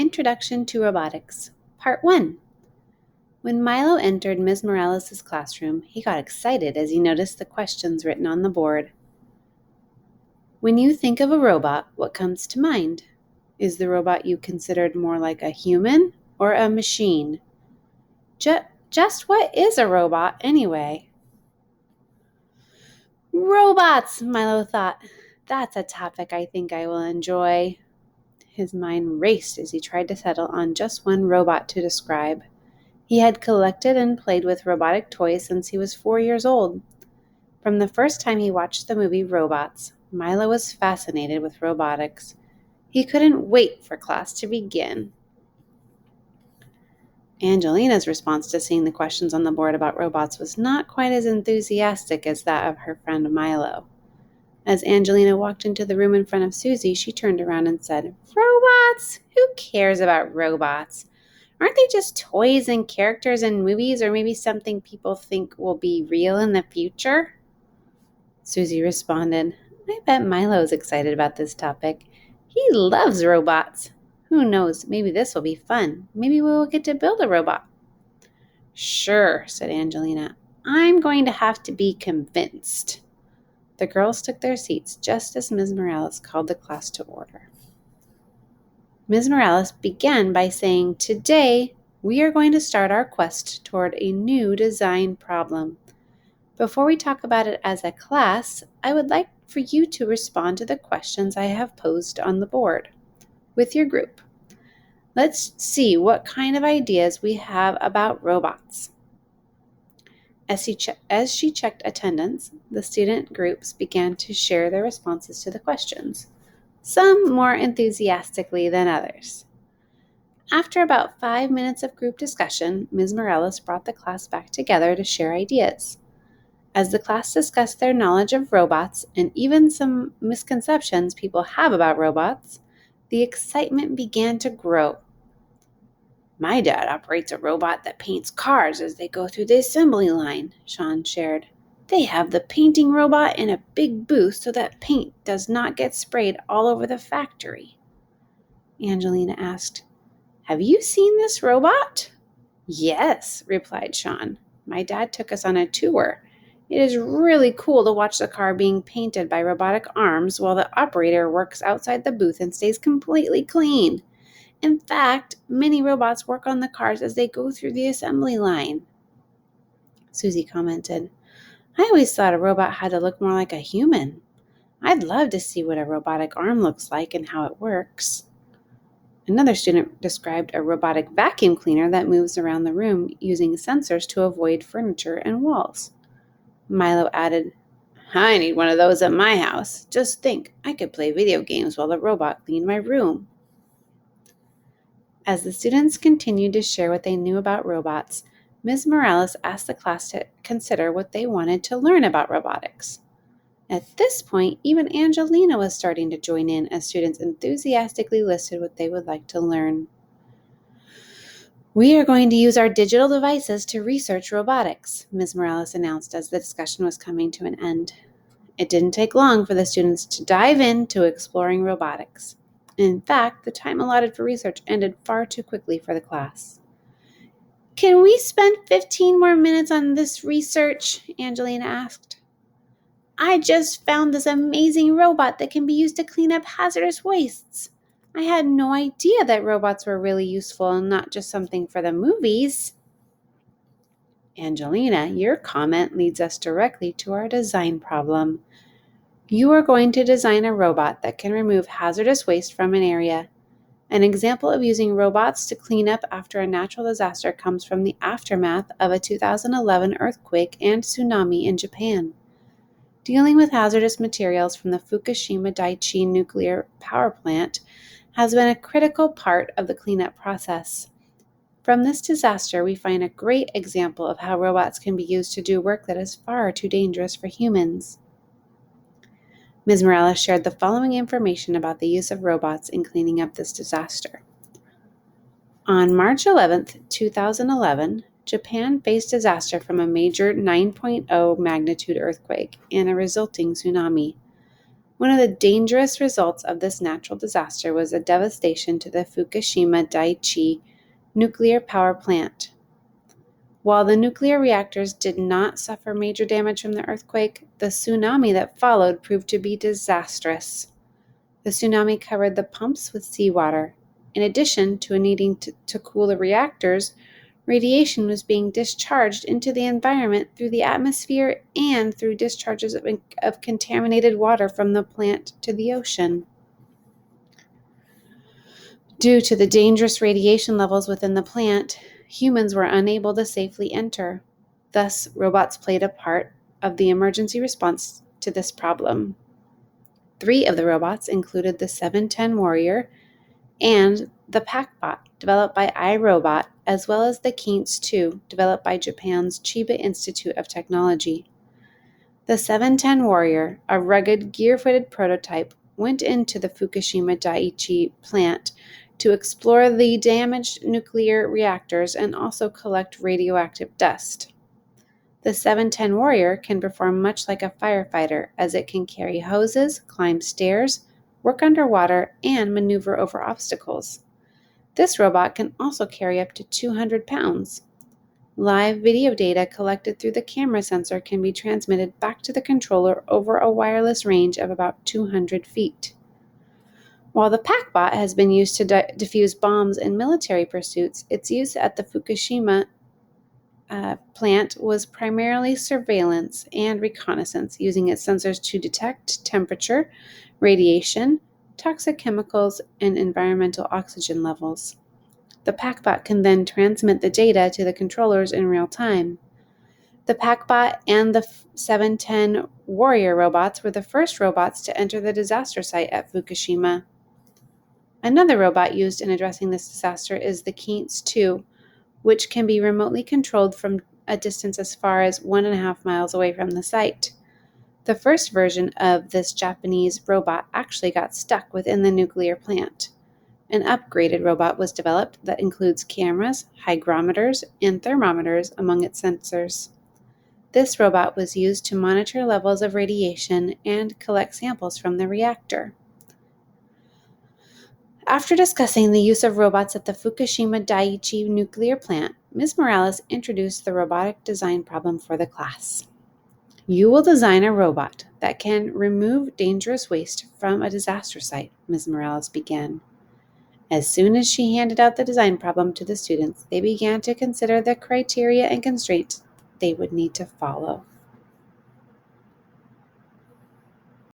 Introduction to Robotics, Part 1. When Milo entered Ms. Morales' classroom, he got excited as he noticed the questions written on the board. When you think of a robot, what comes to mind? Is the robot you considered more like a human or a machine? Just what is a robot, anyway? Robots, Milo thought. That's a topic I think I will enjoy. His mind raced as he tried to settle on just one robot to describe. He had collected and played with robotic toys since he was 4 years old. From the first time he watched the movie Robots, Milo was fascinated with robotics. He couldn't wait for class to begin. Angelina's response to seeing the questions on the board about robots was not quite as enthusiastic as that of her friend Milo. As Angelina walked into the room in front of Susie, she turned around and said, "Robots? Who cares about robots? Aren't they just toys and characters in movies, or maybe something people think will be real in the future?" Susie responded, "I bet Milo's excited about this topic. He loves robots. Who knows, maybe this will be fun. Maybe we'll get to build a robot." "Sure," said Angelina. "I'm going to have to be convinced." The girls took their seats just as Ms. Morales called the class to order. Ms. Morales began by saying, "Today, we are going to start our quest toward a new design problem. Before we talk about it as a class, I would like for you to respond to the questions I have posed on the board with your group. Let's see what kind of ideas we have about robots." As she checked attendance, the student groups began to share their responses to the questions, some more enthusiastically than others. After about 5 minutes of group discussion, Ms. Morales brought the class back together to share ideas. As the class discussed their knowledge of robots and even some misconceptions people have about robots, the excitement began to grow. "My dad operates a robot that paints cars as they go through the assembly line," Sean shared. "They have the painting robot in a big booth so that paint does not get sprayed all over the factory." Angelina asked, "Have you seen this robot?" "Yes," replied Sean. "My dad took us on a tour. It is really cool to watch the car being painted by robotic arms while the operator works outside the booth and stays completely clean. In fact, many robots work on the cars as they go through the assembly line." Susie commented, "I always thought a robot had to look more like a human. I'd love to see what a robotic arm looks like and how it works." Another student described a robotic vacuum cleaner that moves around the room using sensors to avoid furniture and walls. Milo added, "I need one of those at my house. Just think, I could play video games while the robot cleaned my room." As the students continued to share what they knew about robots, Ms. Morales asked the class to consider what they wanted to learn about robotics. At this point, even Angelina was starting to join in as students enthusiastically listed what they would like to learn. "We are going to use our digital devices to research robotics," Ms. Morales announced as the discussion was coming to an end. It didn't take long for the students to dive into exploring robotics. In fact, the time allotted for research ended far too quickly for the class. "Can we spend 15 more minutes on this research?" Angelina asked. "I just found this amazing robot that can be used to clean up hazardous wastes. I had no idea that robots were really useful and not just something for the movies." Angelina, your comment leads us directly to our design problem. You are going to design a robot that can remove hazardous waste from an area. An example of using robots to clean up after a natural disaster comes from the aftermath of a 2011 earthquake and tsunami in Japan. Dealing with hazardous materials from the Fukushima Daiichi nuclear power plant has been a critical part of the cleanup process. From this disaster, we find a great example of how robots can be used to do work that is far too dangerous for humans. Ms. Morales shared the following information about the use of robots in cleaning up this disaster. On March 11, 2011, Japan faced disaster from a major 9.0 magnitude earthquake and a resulting tsunami. One of the dangerous results of this natural disaster was the devastation to the Fukushima Daiichi nuclear power plant. While the nuclear reactors did not suffer major damage from the earthquake, the tsunami that followed proved to be disastrous. The tsunami covered the pumps with seawater. In addition to needing to cool the reactors, radiation was being discharged into the environment through the atmosphere and through discharges of contaminated water from the plant to the ocean. Due to the dangerous radiation levels within the plant, humans were unable to safely enter. Thus, robots played a part of the emergency response to this problem. 3 of the robots included the 710 Warrior and the PackBot, developed by iRobot, as well as the Keats 2, developed by Japan's Chiba Institute of Technology. The 710 Warrior, a rugged, gear-footed prototype, went into the Fukushima Daiichi plant to explore the damaged nuclear reactors and also collect radioactive dust. The 710 Warrior can perform much like a firefighter, as it can carry hoses, climb stairs, work underwater, and maneuver over obstacles. This robot can also carry up to 200 pounds. Live video data collected through the camera sensor can be transmitted back to the controller over a wireless range of about 200 feet. While the PackBot has been used to defuse bombs in military pursuits, its use at the Fukushima plant was primarily surveillance and reconnaissance, using its sensors to detect temperature, radiation, toxic chemicals, and environmental oxygen levels. The PackBot can then transmit the data to the controllers in real time. The PackBot and the 710 Warrior robots were the first robots to enter the disaster site at Fukushima. Another robot used in addressing this disaster is the Keats 2, which can be remotely controlled from a distance as far as 1.5 miles away from the site. The first version of this Japanese robot actually got stuck within the nuclear plant. An upgraded robot was developed that includes cameras, hygrometers, and thermometers among its sensors. This robot was used to monitor levels of radiation and collect samples from the reactor. After discussing the use of robots at the Fukushima Daiichi nuclear plant, Ms. Morales introduced the robotic design problem for the class. You will design a robot that can remove dangerous waste from a disaster site, Ms. Morales began. As soon as she handed out the design problem to the students, they began to consider the criteria and constraints they would need to follow.